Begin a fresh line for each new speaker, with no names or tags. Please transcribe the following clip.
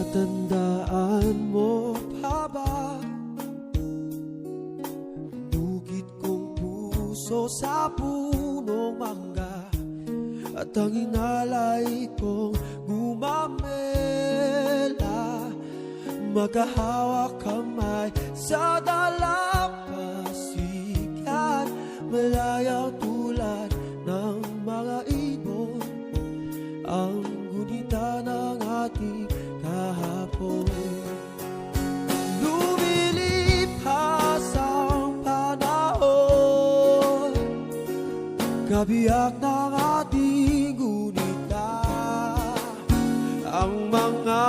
Natatandaan mo pa ba? Bukid kong puso sa punong mangga, at ang inalay kong gumamela, magkahawak kamay sa dalampasigan, malayang tulad ng mga ibon, ang gunita ng ating kahapon. Lumilipas ang panahon, kabiyak ng ating gunita, ang mga